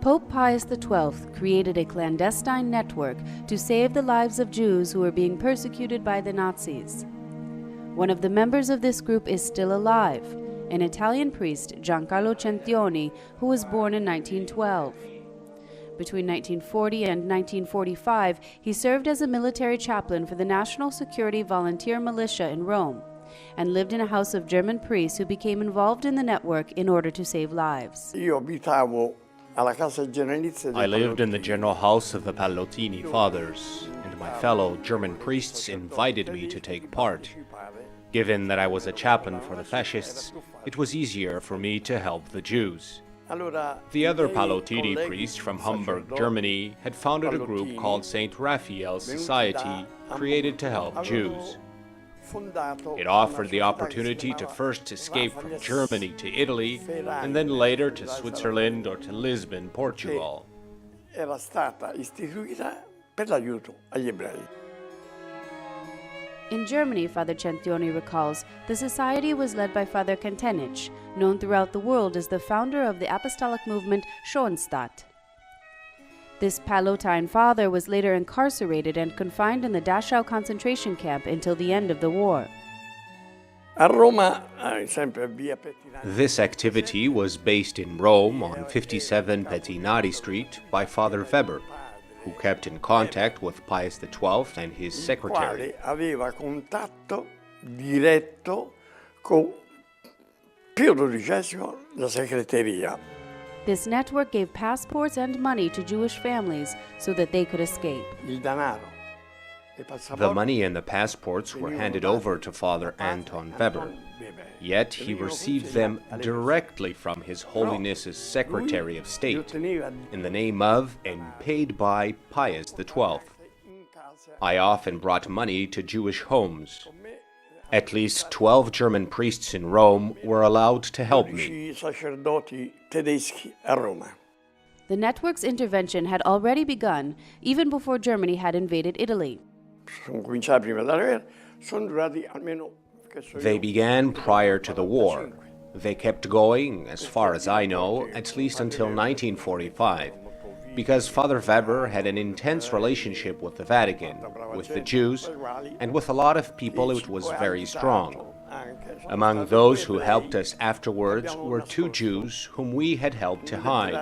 Pope Pius XII created a clandestine network to save the lives of Jews who were being persecuted by the Nazis. One of the members of this group is still alive, an Italian priest, Giancarlo Centioni, who was born in 1912. Between 1940 and 1945, he served as a military chaplain for the National Security Volunteer Militia in Rome, and lived in a house of German priests who became involved in the network in order to save lives. I lived in the general house of the Pallottine Fathers, and my fellow German priests invited me to take part. Given that I was a chaplain for the fascists, it was easier for me to help the Jews. The other Pallottine priests from Hamburg, Germany, had founded a group called St. Raphael's Society, created to help Jews. It offered the opportunity to first escape from Germany to Italy, and then later to Switzerland or to Lisbon, Portugal. In Germany, Father Centioni recalls, the society was led by Father Kentenich, known throughout the world as the founder of the apostolic movement Schoenstatt. This Pallottine Father was later incarcerated and confined in the Dachau concentration camp until the end of the war. This activity was based in Rome on 57 Pettinari Street by Father Weber, who kept in contact with Pius XII and his secretary. This network gave passports and money to Jewish families so that they could escape. The money and the passports were handed over to Father Anton Weber, yet he received them directly from His Holiness's Secretary of State, in the name of and paid by Pius XII. I often brought money to Jewish homes. At least 12 German priests in Rome were allowed to help me. The network's intervention had already begun, even before Germany had invaded Italy. They began prior to the war. They kept going, as far as I know, at least until 1945, because Father Weber had an intense relationship with the Vatican, with the Jews, and with a lot of people it was very strong. Among those who helped us afterwards were two Jews whom we had helped to hide,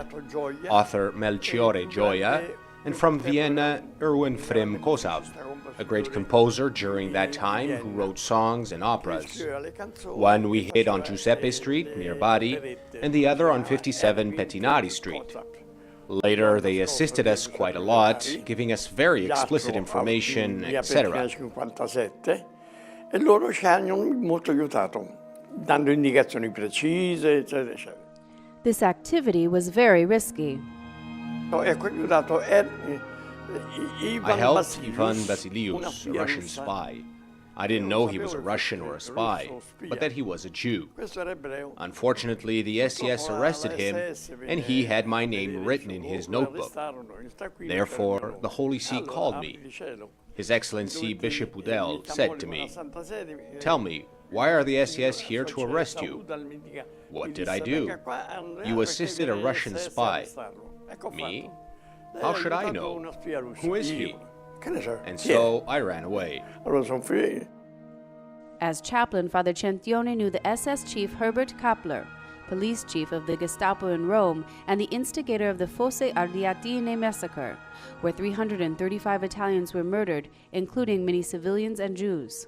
author Melchiorre Gioia, and from Vienna, Erwin Frimm Kozab, a great composer during that time who wrote songs and operas. One we hid on Giuseppe Street, near Bari, and the other on 57 Pettinari Street. Later, they assisted us quite a lot, giving us very explicit information, etc. This activity was very risky. I helped Ivan Basilius, a Russian spy. I didn't know he was a Russian or a spy, but that he was a Jew. Unfortunately, the SS arrested him, and he had my name written in his notebook. Therefore, the Holy See called me. His Excellency Bishop Hudal said to me, "Tell me, why are the SS here to arrest you?" What did I do? "You assisted a Russian spy." Me? How should I know? Who is he? And so I ran away. As chaplain, Father Centioni knew the SS chief Herbert Kappler, police chief of the Gestapo in Rome, and the instigator of the Fosse Ardeatine massacre, where 335 Italians were murdered, including many civilians and Jews.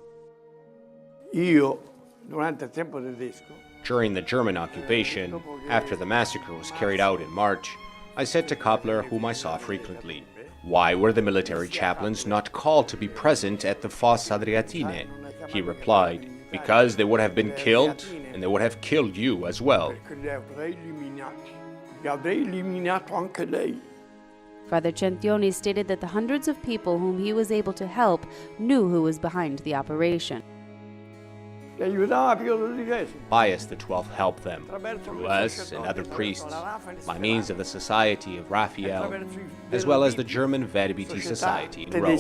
During the German occupation, after the massacre was carried out in March, I said to Kappler, whom I saw frequently, "Why were the military chaplains not called to be present at the Fosse Ardeatine?" He replied, "Because they would have been killed, and they would have killed you as well." Father Centioni stated that the hundreds of people whom he was able to help knew who was behind the operation. Pius XII helped them, through us and other priests, by means of the Society of Raphael, as well as the German Verbiti Society in Rome.